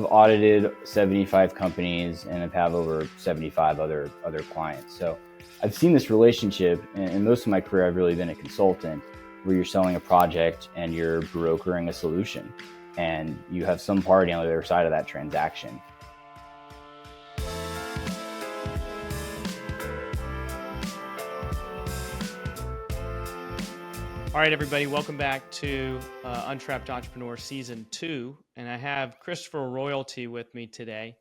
I've audited 75 companies and I've have over 75 other clients. So I've seen this relationship, and most of my career I've really been a consultant, where you're selling a project and you're brokering a solution, and you have some party on the other side of that transaction. All right, everybody, welcome back to Untrapped Entrepreneur Season 2, and I have Christopher Royalty with me today.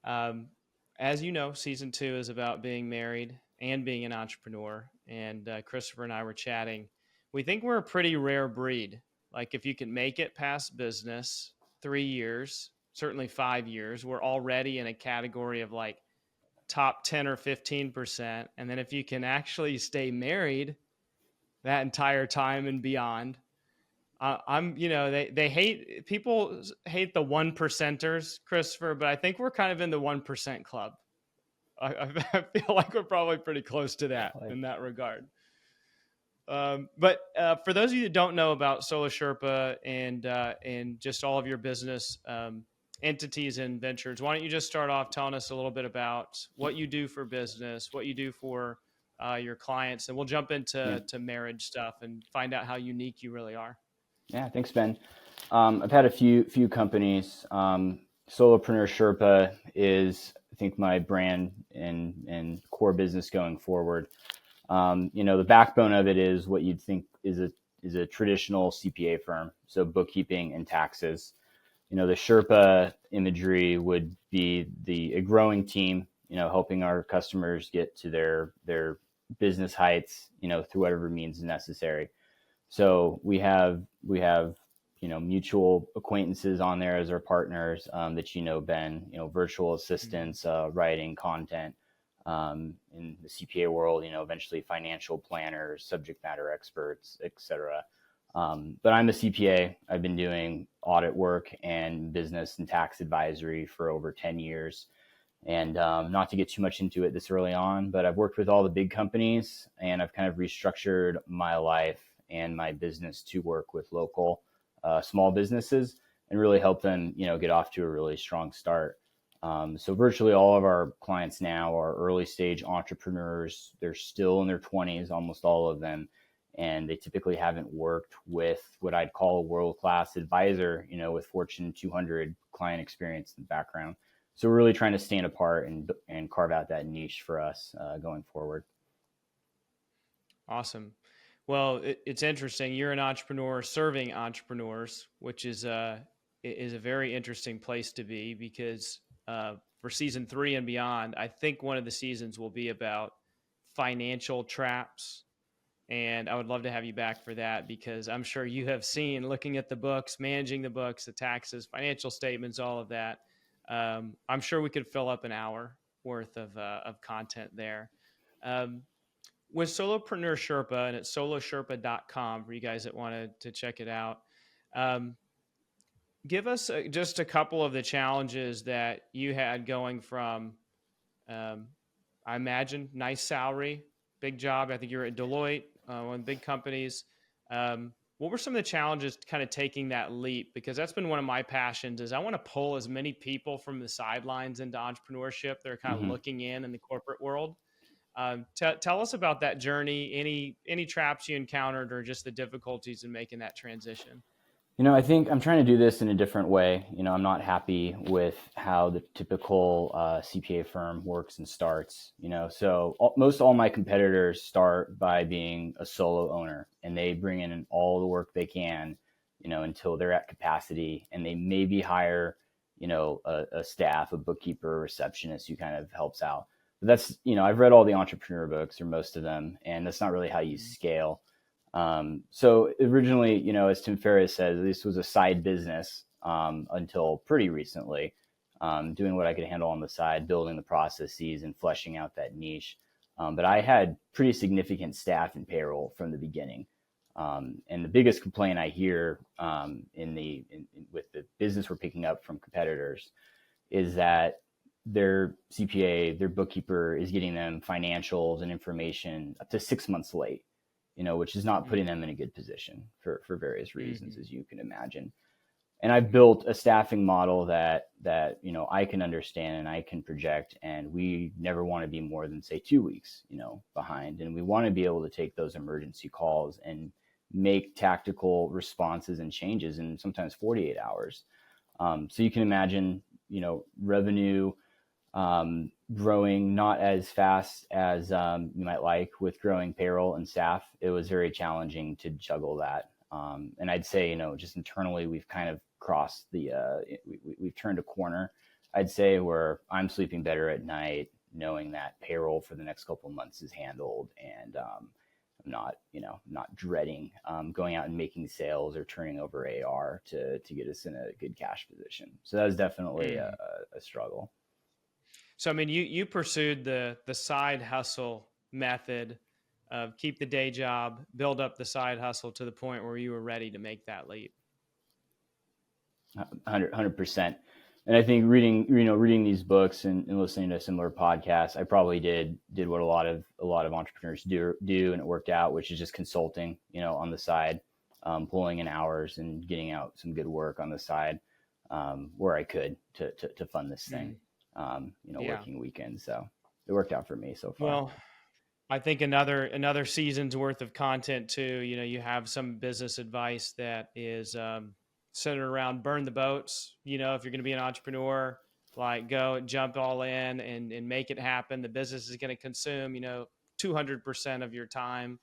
As you know, Season 2 is about being married and being an entrepreneur, and Christopher and I were chatting. We think we're a pretty rare breed. Like, if you can make it past business 3 years, certainly 5 years, we're already in a category of like top 10 or 15%, and then if you can actually stay married that entire time and beyond. People hate the 1%ers, Christopher, but I think we're kind of in the 1% club. I feel like we're probably pretty close to that in that regard. But for those of you that don't know about Solo Sherpa and just all of your business entities and ventures, why don't you just start off telling us a little bit about what you do for business, what you do for your clients, and we'll jump into marriage stuff and find out how unique you really are. Yeah, thanks, Ben. I've had a few companies. Solopreneur Sherpa is, I think, my brand and core business going forward. The backbone of it is what you'd think is a traditional CPA firm, so bookkeeping and taxes. The Sherpa imagery would be a growing team, helping our customers get to their business heights, through whatever means necessary. So we have mutual acquaintances on there as our partners that Ben, virtual assistants, writing content, in the CPA world, eventually financial planners, subject matter experts, etc. But I'm a CPA. I've been doing audit work and business and tax advisory for over 10 years. And not to get too much into it this early on, but I've worked with all the big companies, and I've kind of restructured my life and my business to work with local small businesses and really help them, get off to a really strong start. So virtually all of our clients now are early stage entrepreneurs. They're still in their 20s, almost all of them. And they typically haven't worked with what I'd call a world-class advisor, with Fortune 200 client experience in the background. So we're really trying to stand apart and carve out that niche for us going forward. Awesome. Well, it's interesting. You're an entrepreneur serving entrepreneurs, which is a very interesting place to be, because for Season 3 and beyond, I think one of the seasons will be about financial traps. And I would love to have you back for that, because I'm sure you have seen, looking at the books, managing the books, the taxes, financial statements, all of that. I'm sure we could fill up an hour worth of content there. With Solopreneur Sherpa, and it's solosherpa.com for you guys that wanted to check it out. Give us just a couple of the challenges that you had going from, I imagine, nice salary, big job. I think you were at Deloitte, one of the big companies. What were some of the challenges kind of taking that leap? Because that's been one of my passions, is I want to pull as many people from the sidelines into entrepreneurship. They're kind of looking in the corporate world. Tell us about that journey, any traps you encountered, or just the difficulties in making that transition. I think I'm trying to do this in a different way. I'm not happy with how the typical CPA firm works and starts. So most all my competitors start by being a solo owner, and they bring in all the work they can, until they're at capacity, and they maybe hire, a staff, a bookkeeper, a receptionist who kind of helps out. But that's, I've read all the entrepreneur books, or most of them, and that's not really how you scale. So originally, as Tim Ferriss says, this was a side business until pretty recently, doing what I could handle on the side, building the processes and fleshing out that niche. But I had pretty significant staff and payroll from the beginning. And the biggest complaint I hear with the business we're picking up from competitors is that their CPA, their bookkeeper, is getting them financials and information up to 6 months late. Which is not putting them in a good position for various reasons, as you can imagine. and I've built a staffing model that I can understand and I can project, and we never want to be more than, say, 2 weeks behind, and we want to be able to take those emergency calls and make tactical responses and changes in sometimes 48 hours. So you can imagine revenue growing not as fast as you might like with growing payroll and staff. It was very challenging to juggle that. And I'd say, just internally, we've kind of crossed we've turned a corner, I'd say, where I'm sleeping better at night, knowing that payroll for the next couple of months is handled, and I'm not dreading going out and making sales or turning over AR to get us in a good cash position. So that was definitely a struggle. So, I mean, you pursued the side hustle method of keep the day job, build up the side hustle to the point where you were ready to make that leap. 100%. And I think reading these books and listening to similar podcasts, I probably did what a lot of entrepreneurs do, and it worked out, which is just consulting, on the side, pulling in hours and getting out some good work on the side, where I could to fund this thing, working weekends. So it worked out for me so far. Well, I think another season's worth of content too. You have some business advice that is centered around burn the boats. If you're going to be an entrepreneur, like go and jump all in and make it happen. The business is going to consume 200% of your time.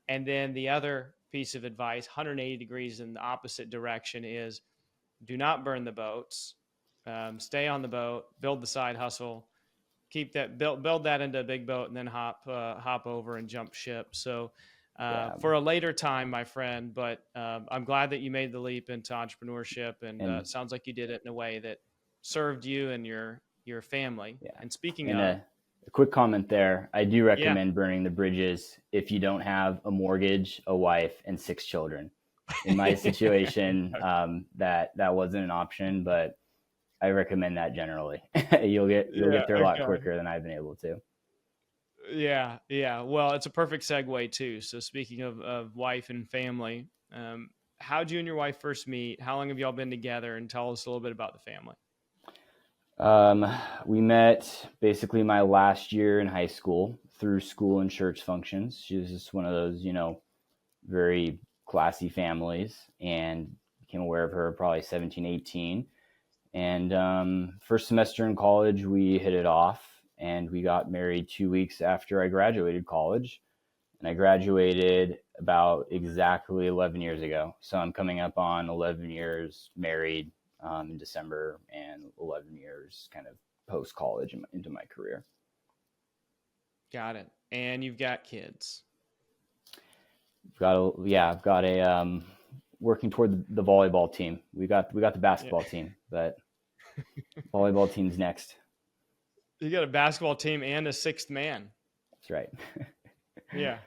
And then the other piece of advice, 180 degrees in the opposite direction, is do not burn the boats. Stay on the boat, build the side hustle, keep that build that into a big boat, and then hop over and jump ship. So for a later time, my friend, but I'm glad that you made the leap into entrepreneurship, and it sounds like you did it in a way that served you and your family. Yeah. And speaking and of, a quick comment there, I do recommend burning the bridges if you don't have a mortgage, a wife, and 6 children. In my situation, that wasn't an option, but I recommend that generally. You'll get there a lot quicker than I've been able to. Yeah. Well, it's a perfect segue too. So speaking of wife and family, how'd you and your wife first meet? How long have y'all been together? And tell us a little bit about the family. We met basically my last year in high school through school and church functions. She was just one of those, very classy families, and became aware of her probably 17, 18. And first semester in college, we hit it off, and we got married 2 weeks after I graduated college. And I graduated about exactly 11 years ago. So I'm coming up on 11 years married in December, and 11 years kind of post-college into my career. Got it. And you've got kids. I've got a working toward the volleyball team. We got the basketball team, but volleyball team's next. You got a basketball team and a 6th man. That's right. Yeah.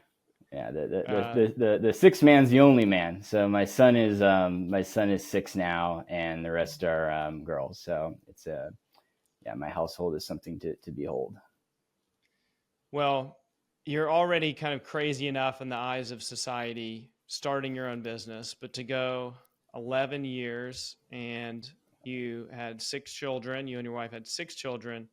Yeah. The 6th man's the only man. So my son is 6 now, and the rest are girls. So it's my household is something to behold. Well, you're already kind of crazy enough in the eyes of society starting your own business, but to go 11 years and you had 6 children, you and your wife had 6 children,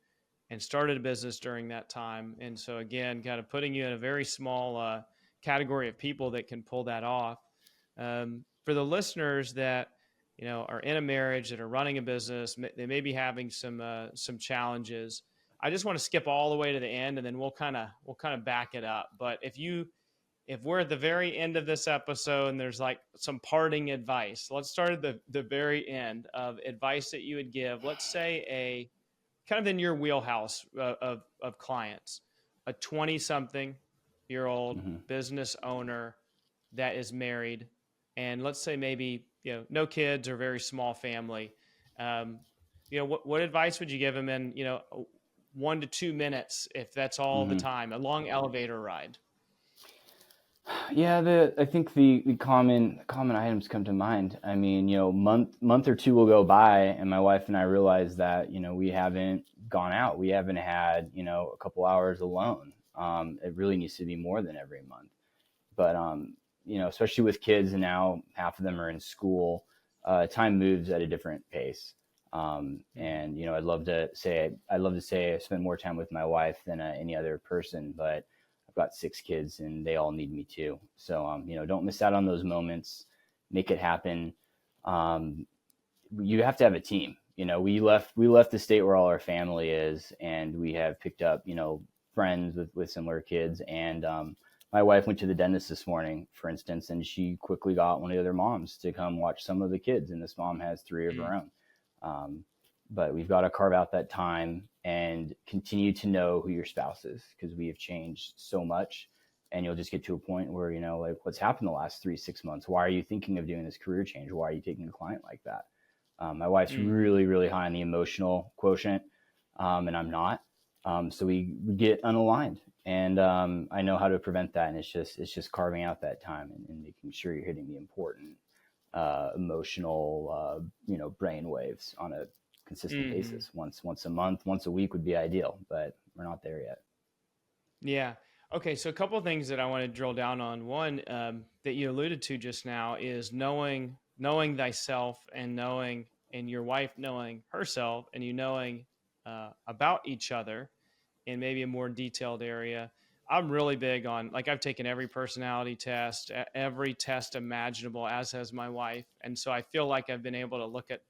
and started a business during that time. And so again, kind of putting you in a very small category of people that can pull that off. For the listeners that are in a marriage, that are running a business, they may be having some challenges. I just want to skip all the way to the end, and then we'll kind of back it up. But if we're at the very end of this episode and there's like some parting advice, let's start at the very end of advice that you would give. Let's say a kind of in your wheelhouse of clients, a 20-something-year-old business owner that is married, and let's say maybe no kids or very small family. What advice would you give them in 1 to 2 minutes, if that's all the time, a long elevator ride? Yeah, I think the common items come to mind. I mean, month or two will go by, and my wife and I realize that we haven't gone out, we haven't had a couple hours alone. It really needs to be more than every month. But especially with kids, and now half of them are in school, time moves at a different pace. Mhm. And I'd love to say I spend more time with my wife than any other person, but I've got 6 kids and they all need me too. So, don't miss out on those moments. Make it happen. Um, you have to have a team. We left the state where all our family is, and we have picked up, friends with similar kids. And my wife went to the dentist this morning, for instance, and she quickly got one of the other moms to come watch some of the kids. And this mom has 3 of her Mhm. own. Um, but we've got to carve out that time and continue to know who your spouse is, because we have changed so much. And you'll just get to a point where, like, what's happened the last 3, 6 months? Why are you thinking of doing this career change? Why are you taking a client like that? My wife's Mhm. really, really high on the emotional quotient, and I'm not. So we get unaligned, and I know how to prevent that. And it's just carving out that time, and making sure you're hitting the important emotional, brain waves on a consistent Mhm. basis. Once a month, once a week would be ideal, but we're not there yet. Yeah. Okay. So a couple of things that I want to drill down on. One, that you alluded to just now is knowing thyself, and knowing, and your wife knowing herself, and you knowing about each other in maybe a more detailed area. I'm really big on, like, I've taken every personality test, every test imaginable, as has my wife, and so I feel like I've been able to look at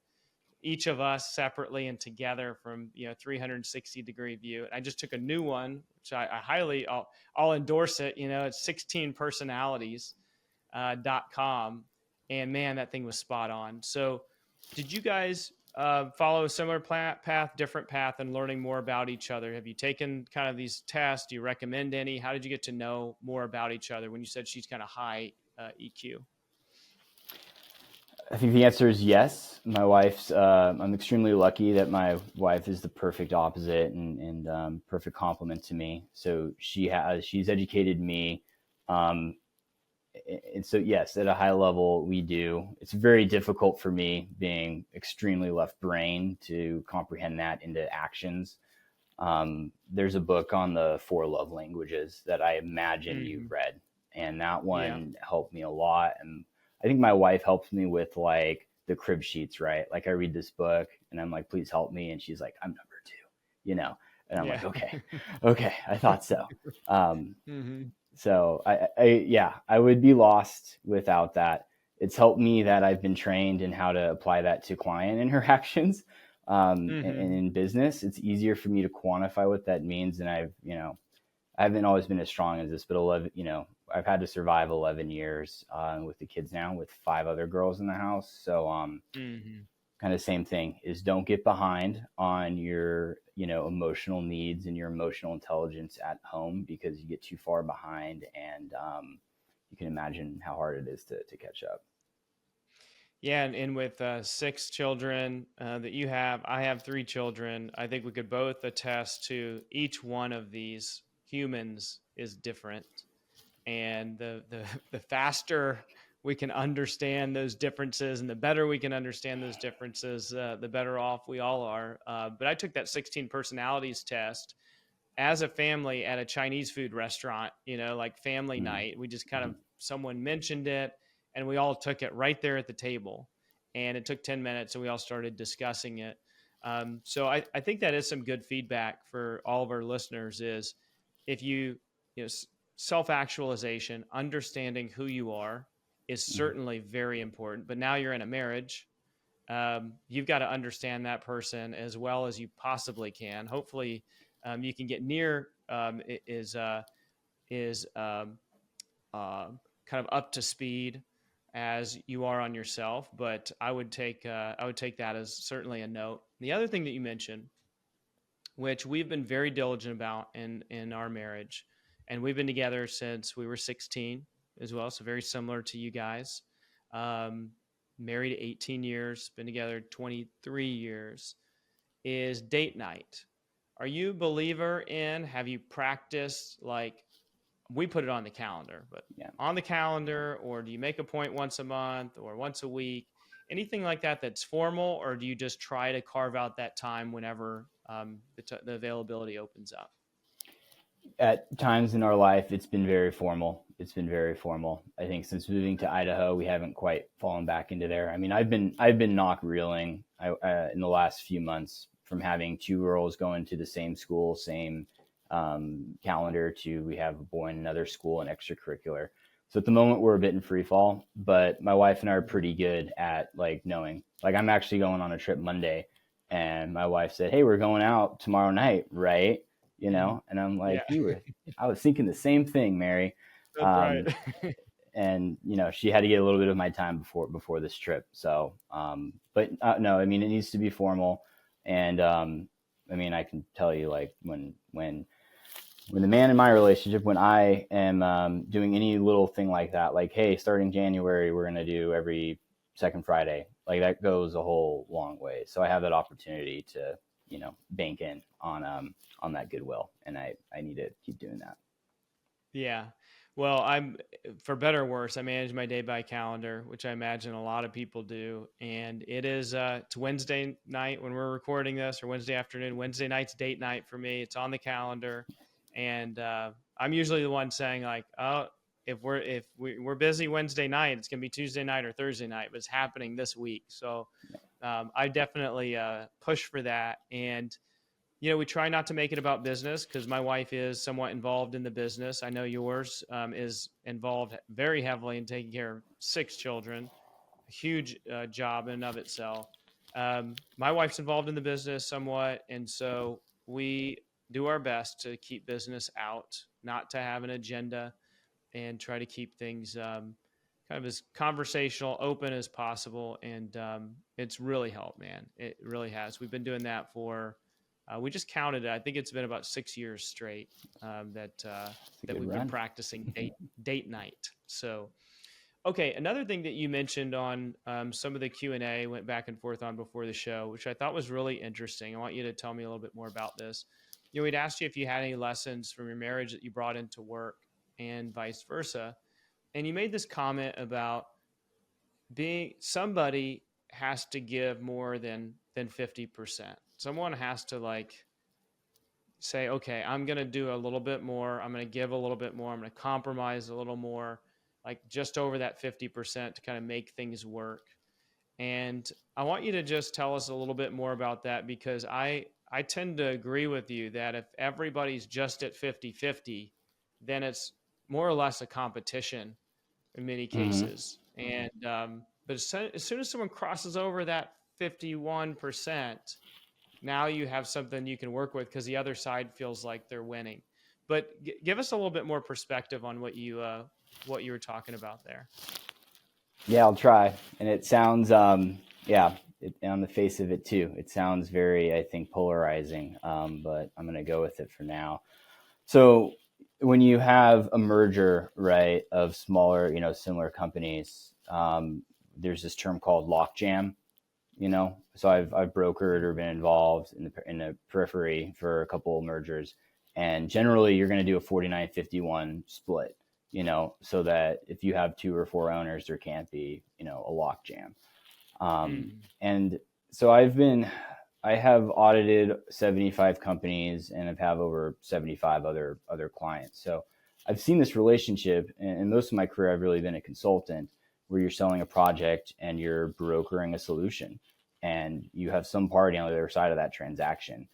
each of us separately and together from 360-degree view. And I just took a new one, which I highly, I'll endorse it. It's 16 personalities .com, and man, that thing was spot on. So did you guys follow a similar path, different path, and learning more about each other? Have you taken kind of these tests? Do you recommend any? How did you get to know more about each other when you said she's kind of high EQ? I think the answer is yes. My wife's. I'm extremely lucky that my wife is the perfect opposite, and perfect complement to me. So she's educated me, um, and so yes, at a high level, we do. It's very difficult for me, being extremely left brain, to comprehend that into actions. There's a book on the 4 love languages that I imagine you've Hmm. read, and that Yeah. one helped me a lot. And I think my wife helps me with, like, the crib sheets, right? Like, I read this book and I'm like, please help me, and she's like, I'm number 2, you know, and I'm Yeah. like, okay, okay, I thought so. Um, Hmm. yeah, I would be lost without that. It's helped me that I've been trained in how to apply that to client interactions, and Hmm. in business. It's easier for me to quantify what that means. And I haven't always been as strong as this, but 11, I've had to survive 11 years with the kids now, with 5 other girls in the house. So, Hmm. kind of same thing is, don't get behind on your, emotional needs and your emotional intelligence at home, because you get too far behind, and you can imagine how hard it is to catch up. Yeah, and with 6 children that you have, I have 3 children. I think we could both attest to each one of these humans is different, and the faster we can understand those differences, and the better we can understand those differences, the better off we all are. But I took that 16 personalities test as a family at a Chinese food restaurant, like family Mm-hmm. night. We just kind of, someone mentioned it, and we all took it right there at the table. And it took 10 minutes, and we all started discussing it. So I think that is some good feedback for all of our listeners, is if you know, self actualization, understanding who you are is Mm-hmm. certainly very important. But now you're in a marriage, you've got to understand that person as well as you possibly can. Hopefully, you can get near is uh, kind of up to speed as you are on yourself. But I would take that as certainly a note. The other thing that you mentioned, which we've been very diligent about in our marriage, and we've been together since we were 16 as well, so very similar to you guys. Um, Married 18 years, been together 23 years, is date night. Are you a believer in, have you practiced, like, we put it on the calendar, but Yeah. on the calendar, or do you make a point once a month or once a week? Anything like that that's formal, or do you just try to carve out that time whenever the availability opens up? At times in our life, it's been very formal. It's been very formal. I think since moving to Idaho, we haven't quite fallen back into there. I mean, I've been knock reeling in the last few months from having two girls going to the same school, same calendar, to we have a boy in another school and extracurricular. So at the moment we're a bit in free fall, but my wife and I are pretty good at like knowing. Like I'm actually going on a trip Monday, and my wife said, "Hey, we're going out tomorrow night, right?" And I'm like, Yeah, I was thinking the same thing, Mary. that's right. Um, and she had to get a little bit of my time before this trip. So, but no, I mean, it needs to be formal. And I mean, I can tell you, like when the man in my relationship, when I am doing any little thing like that, like, hey, starting January, we're gonna do every second Friday, like that goes a whole long way. So I have that opportunity to bank in on that goodwill, and I need to keep doing that. Yeah. Well, for better or worse, I manage my day by calendar, which I imagine a lot of people do. And it's Wednesday night when we're recording this, or Wednesday afternoon. Wednesday night's date night for me. It's on the calendar. And I'm usually the one saying, like, oh, if we're busy Wednesday night, it's going to be Tuesday night or Thursday night, but it's happening this week. So I definitely push for that. And we try not to make it about business because my wife is somewhat involved in the business. I know yours is involved very heavily in taking care of 6 children, a huge job in and of itself. My wife's involved in the business somewhat, and so we do our best to keep business out, not to have an agenda, and try to keep things kind of as conversational, open as possible. And it's really helped, man. It really has. We've been doing that for we just counted it. I think it's been about 6 years straight It's a that good we've been run. practicing date night. So, okay, another thing that you mentioned on some of the Q&A went back and forth on before the show, which I thought was really interesting. I want you to tell me a little bit more about this. We'd asked you if you had any lessons from your marriage that you brought into work and vice versa. And you made this comment about being somebody has to give more than 50%. Someone has to like say, okay, I'm going to do a little bit more. I'm going to give a little bit more. I'm going to compromise a little more, like just over that 50% to kind of make things work. And I want you to just tell us a little bit more about that, because I tend to agree with you that if everybody's just at 50-50, then it's more or less a competition in many Hmm. cases. And but as soon as someone crosses over that 51%, now you have something you can work with because the other side feels like they're winning. But give us a little bit more perspective on what you were talking about there. Yeah, I'll try. And it sounds, yeah, on the face of it too, it sounds very, I think, polarizing. But I'm going to go with it for now. So when you have a merger, right, of smaller, similar companies, there's this term called lockjam. So I've brokered or been involved in the periphery for a couple of mergers, and generally you're going to do a 49-51 split. So that if you have two or four owners, there can't be a lockjam. Mm. And so I have audited 75 companies, and I've have over 75 other clients. So I've seen this relationship, and most of my career I've really been a consultant, where you're selling a project and you're brokering a solution, and you have some party on the other side of that transaction.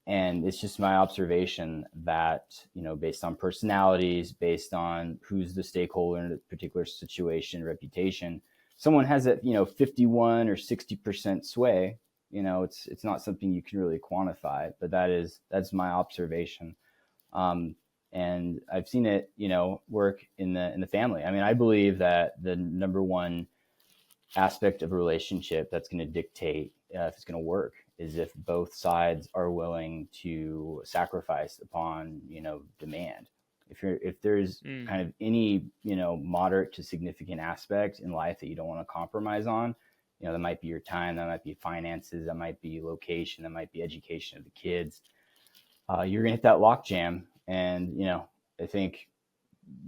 And it's just my observation that based on personalities, based on who's the stakeholder in a particular situation, reputation, someone has that 51 or 60% sway. It's not something you can really quantify, but that's my observation. um, and I've seen it work in the family. I mean, I believe that the number one aspect of a relationship that's going to dictate if it's going to work is if both sides are willing to sacrifice upon demand. If there's Mm. kind of any moderate to significant aspect in life that you don't want to compromise on, that might be your time, that might be finances, that might be location, that might be education of the kids. You're going to hit that lockjam, and I think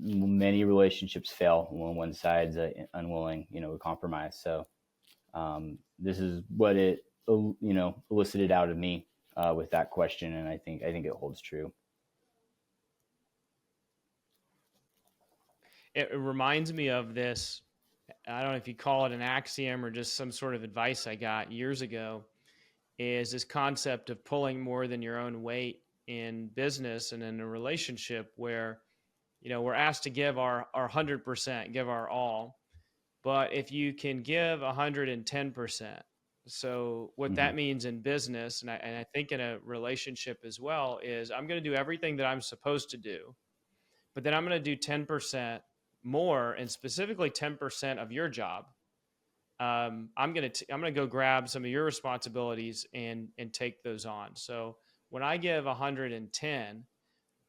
many relationships fail when one side's unwilling, to compromise. So this is what it elicited out of me with that question, and I think it holds true. it reminds me of this. I don't know if you call it an axiom or just some sort of advice I got years ago, is this concept of pulling more than your own weight in business and in a relationship where, we're asked to give our 100%, give our all. But if you can give 110%, so what Hmm. that means in business, and I think in a relationship as well, is I'm going to do everything that I'm supposed to do, but then I'm going to do 10% more, and specifically 10% of your job. I'm gonna go grab some of your responsibilities and take those on. So when I give 110,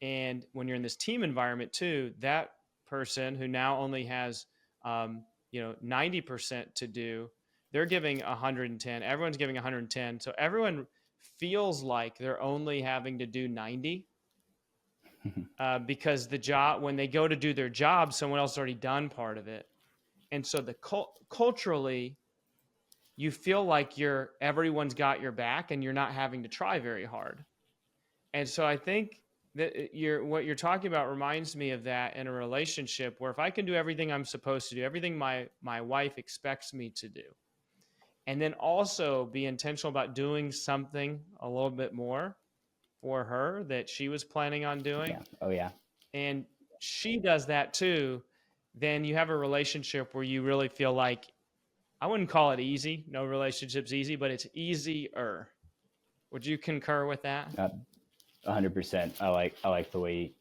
and when you're in this team environment too, that person who now only has 90% to do, they're giving 110. Everyone's giving 110, so everyone feels like they're only having to do 90, because the job, when they go to do their job, someone else has already done part of it. And so culturally, you feel like everyone's got your back and you're not having to try very hard. And so I think that what you're talking about reminds me of that in a relationship, where if I can do everything I'm supposed to do, everything my wife expects me to do, and then also be intentional about doing something a little bit more for her that she was planning on doing, Yeah. Oh yeah. and she does that too, then you have a relationship where you really feel like, I wouldn't call it easy. No relationship's easy, but it's easier. Would you concur with that? 100%. I like the way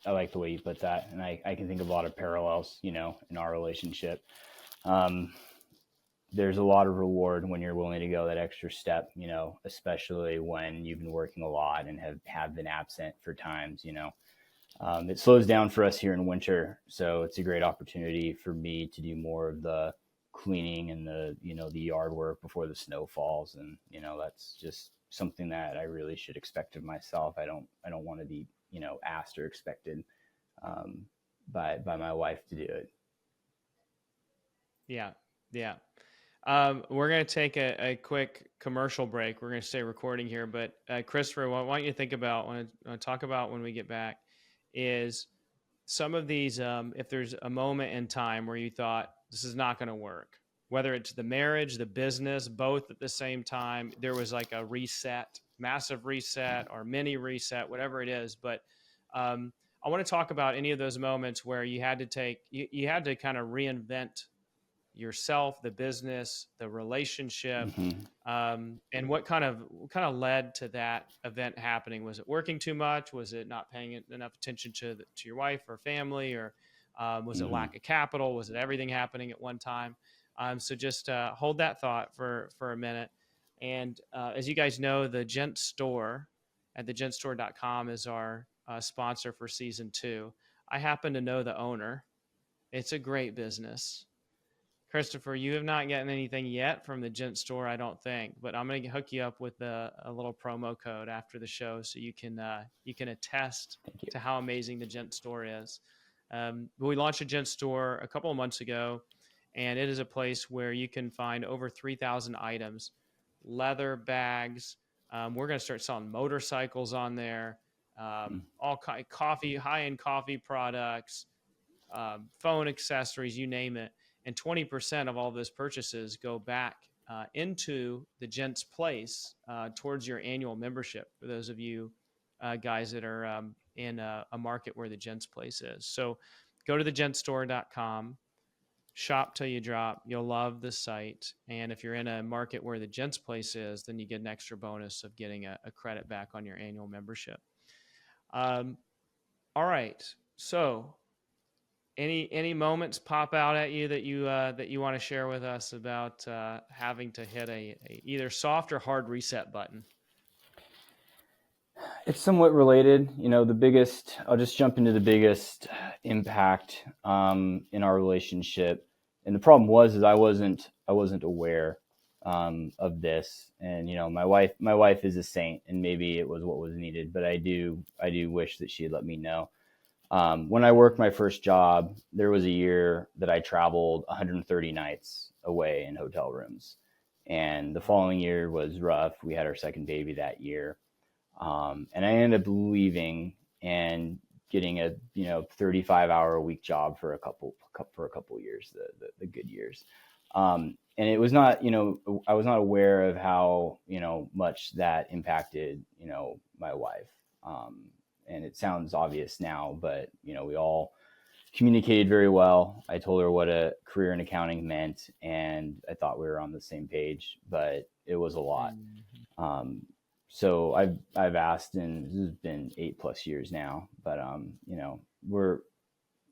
you put that, and I can think of a lot of parallels, in our relationship. Um, there's a lot of reward when you're willing to go that extra step, especially when you've been working a lot and have been absent for times. It slows down for us here in winter, so it's a great opportunity for me to do more of the cleaning and the yard work before the snow falls, and that's just something that I really should expect of myself. I don't want to be asked or expected um, by my wife to do it. Yeah. Yeah. We're going to take a quick commercial break. We're going to stay recording here, but Christopher, what I want you to think about, want to talk about when we get back, is some of these, if there's a moment in time where you thought this is not going to work, whether it's the marriage, the business, both at the same time, there was like a reset, massive reset or mini reset, whatever it is. But I want to talk about any of those moments where you had to you had to kind of reinvent yourself, the business, the relationship, Mm-hmm. and what kind of led to that event happening. Was it working too much? Was it not paying enough attention to your wife or family, or was it Mm-hmm. lack of capital? Was it everything happening at one time? So just hold that thought for a minute. And as you guys know, the Gent Store at thegentstore.com is our sponsor for season 2. I happen to know the owner. It's a great business. Christopher, you have not gotten anything yet from the Gent Store, I don't think, but I'm going to hook you up with a little promo code after the show, so you can attest Thank you. to how amazing the Gent Store is. We launched a Gent Store a couple of months ago, and it is a place where you can find over 3,000 items, leather bags. We're going to start selling motorcycles on there, all coffee, high-end coffee products, phone accessories, you name it. And 20% of all those purchases go back into the Gents Place towards your annual membership, for those of you guys that are in a market where the Gents Place is. So go to thegentstore.com, shop till you drop. You'll love the site. And if you're in a market where the Gents Place is, then you get an extra bonus of getting a credit back on your annual membership. All right. So any moments pop out at you that you want to share with us about having to hit a either soft or hard reset button? It's somewhat related. I'll just jump into the biggest impact in our relationship. And the problem is I wasn't aware of this. And my wife is a saint, and maybe it was what was needed. But I do wish that she had let me know. When I worked my first job, there was a year that I traveled 130 nights away in hotel rooms, and the following year was rough. We had our second baby that year. And I ended up leaving and getting a 35-hour a week job for a couple years, the good years. And it was not, I was not aware of how much that impacted my wife. And it sounds obvious now, but we all communicated very well. I told her what a career in accounting meant, and I thought we were on the same page, but it was a lot. So I've asked, and this has been 8+ years now, but we're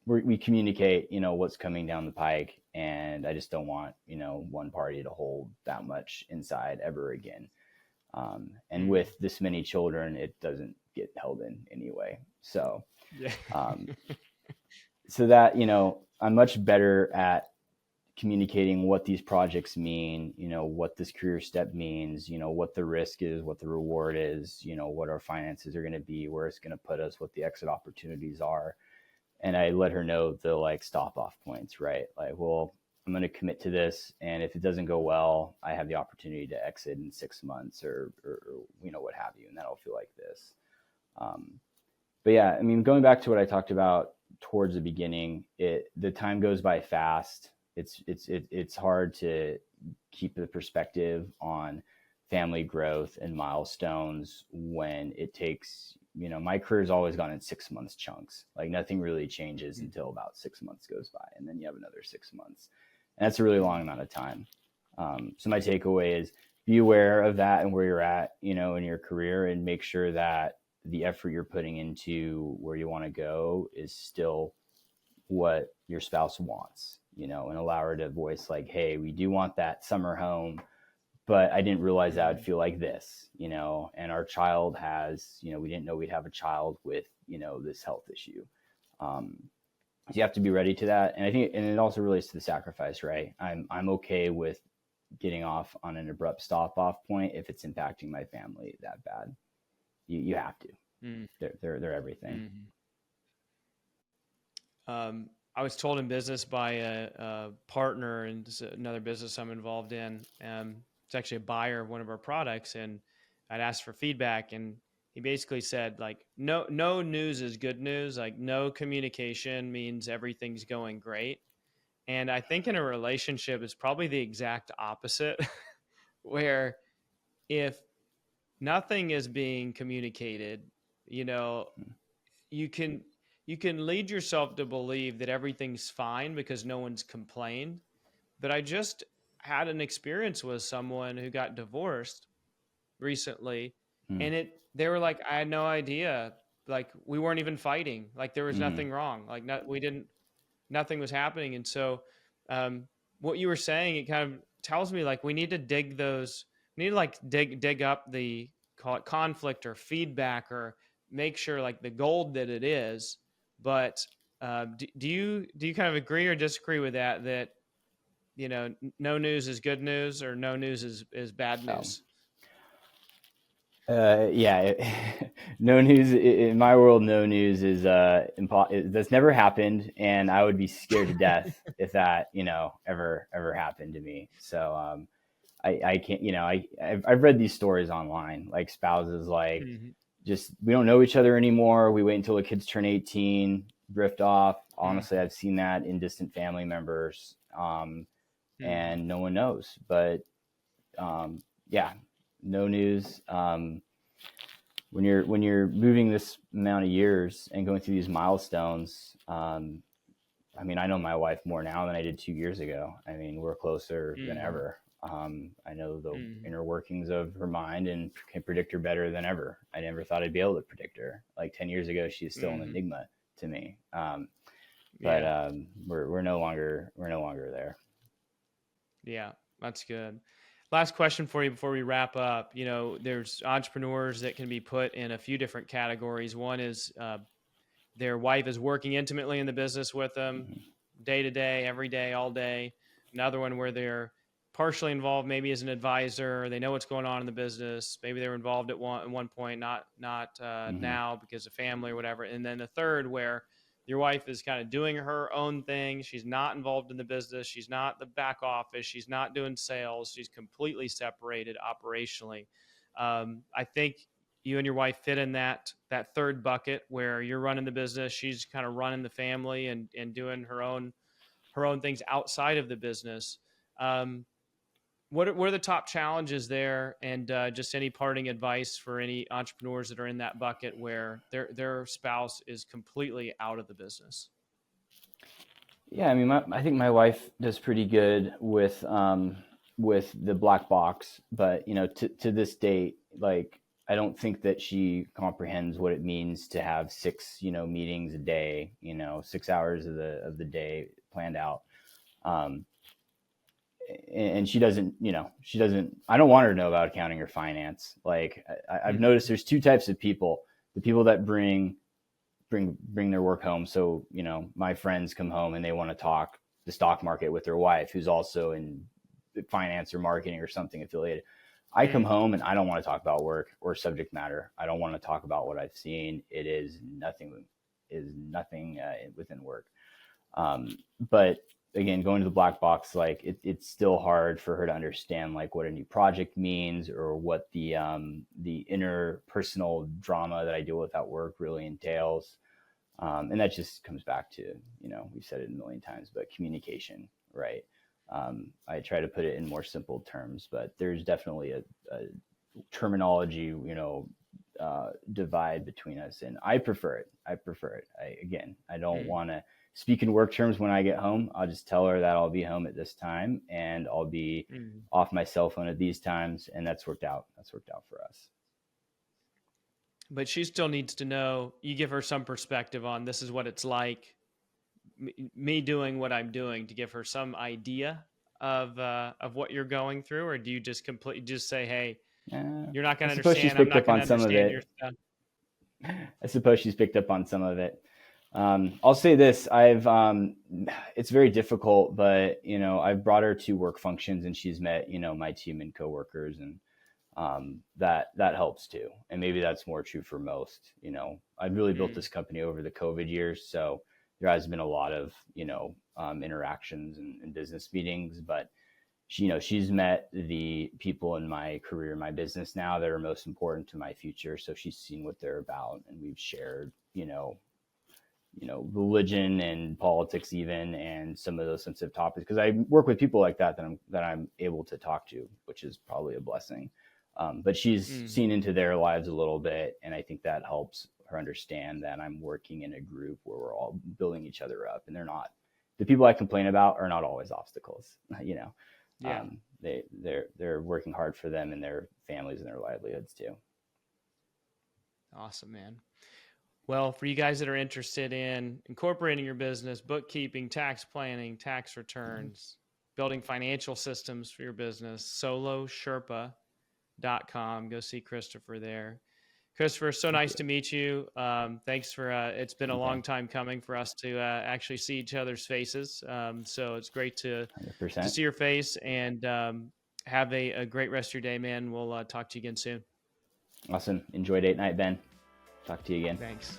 we communicate, what's coming down the pike, and I just don't want, one party to hold that much inside ever again. And with this many children, it doesn't get held in anyway. So, Yeah. so that, I'm much better at communicating what these projects mean, what this career step means, what the risk is, what the reward is, what our finances are going to be, where it's going to put us, what the exit opportunities are. And I let her know the like stop off points, right? Like, well, I'm going to commit to this, and if it doesn't go well, I have the opportunity to exit in 6 months or what have you, and that'll feel like this. But yeah, I mean, going back to what I talked about towards the beginning, the time goes by fast. It's hard to keep the perspective on family growth and milestones when it takes, my career's always gone in 6 months chunks. Like nothing really changes until about 6 months goes by, and then you have another 6 months. And that's a really long amount of time. So my takeaway is be aware of that and where you're at, in your career, and make sure that the effort you're putting into where you want to go is still what your spouse wants, and allow her to voice like, hey, we do want that summer home, but I didn't realize that would feel like this, and our child has, we didn't know we'd have a child with, this health issue. So you have to be ready to that. And I think, and it also relates to the sacrifice, right? I'm okay with getting off on an abrupt stop off point if it's impacting my family that bad. You have to. They're everything. I was told in business by a partner, and this is another business I'm involved in. It's actually a buyer of one of our products, and I'd asked for feedback, and he basically said, like, no news is good news. Like, no communication means everything's going great. And I think in a relationship, it's probably the exact opposite, where if nothing is being communicated, you can lead yourself to believe that everything's fine because no one's complained. But I just had an experience with someone who got divorced recently, and they were like, I had no idea. Like, we weren't even fighting. Like, there was nothing wrong. Like, nothing was happening. And so, what you were saying, it kind of tells me like we need to dig up the, call it conflict or feedback, or make sure like the gold that it is. But do you kind of agree or disagree with that no news is good news, or no news is bad news? Yeah, no news in my world. No news is that's never happened, and I would be scared to death if that ever happened to me. So I can't, I've read these stories online, like spouses like just, we don't know each other anymore. We wait until the kids turn 18, drift off. Honestly, I've seen that in distant family members, and no one knows. But yeah, no news. When you're moving this amount of years and going through these milestones, I mean, I know my wife more now than I did 2 years ago. I mean, we're closer than ever. I know the inner workings of her mind and can predict her better than ever. I never thought I'd be able to predict her. Like 10 years ago, she's still an enigma to me. But we're no longer there. Yeah, that's good. Last question for you before we wrap up. There's entrepreneurs that can be put in a few different categories. One is their wife is working intimately in the business with them day to day, every day, all day. Another one where they're partially involved, maybe as an advisor. They know what's going on in the business. Maybe they were involved at one point, not now because of family or whatever. And then the third, where your wife is kind of doing her own thing. She's not involved in the business. She's not the back office. She's not doing sales. She's completely separated operationally. I think, you and your wife fit in that third bucket where you're running the business, she's kind of running the family and doing her own things outside of the business. What are the top challenges there, and just any parting advice for any entrepreneurs that are in that bucket where their spouse is completely out of the business? Yeah, I mean, I think my wife does pretty good with the black box, but to this date, like I don't think that she comprehends what it means to have six meetings a day, 6 hours of the day planned out. And she doesn't, I don't want her to know about accounting or finance. Like I've noticed there's two types of people: the people that bring their work home. So, my friends come home and they want to talk the stock market with their wife, who's also in finance or marketing or something affiliated. I come home and I don't want to talk about work or subject matter. I don't want to talk about what I've seen. It is nothing within work. But again, going to the black box, like it's still hard for her to understand like what a new project means or what the interpersonal drama that I deal with at work really entails. And that just comes back to, we've said it a million times, but communication, right? I try to put it in more simple terms, but there's definitely a terminology, divide between us, and I prefer it. I don't want to speak in work terms when I get home. I'll just tell her that I'll be home at this time and I'll be off my cell phone at these times. And that's worked out. That's worked out for us. But she still needs to know, you give her some perspective on this is what it's like, me doing what I'm doing, to give her some idea of what you're going through, or do you just just say, hey, you're not going to understand. I'm not going to understand your stuff. I suppose she's picked up on some of it. I'll say this: it's very difficult, but I've brought her to work functions, and she's met my team and coworkers, and that helps too. And maybe that's more true for most. I've really built this company over the COVID years, so there has been a lot of interactions and business meetings, but she's met the people in my career, my business now, that are most important to my future. So she's seen what they're about, and we've shared religion and politics even, and some of those sensitive topics, because I work with people like that I'm able to talk to, which is probably a blessing. But she's seen into their lives a little bit, and I think that helps her understand that I'm working in a group where we're all building each other up, and the people I complain about are not always obstacles. Yeah. They're working hard for them and their families and their livelihoods too. Awesome, man. Well, for you guys that are interested in incorporating your business, bookkeeping, tax planning, tax returns, building financial systems for your business, solosherpa.com. Go see Christopher there. Christopher, so nice to meet you. Thanks for, it's been a long time coming for us to actually see each other's faces. So it's great to see your face, and have a great rest of your day, man. We'll talk to you again soon. Awesome. Enjoy date night, Ben. Talk to you again. Thanks.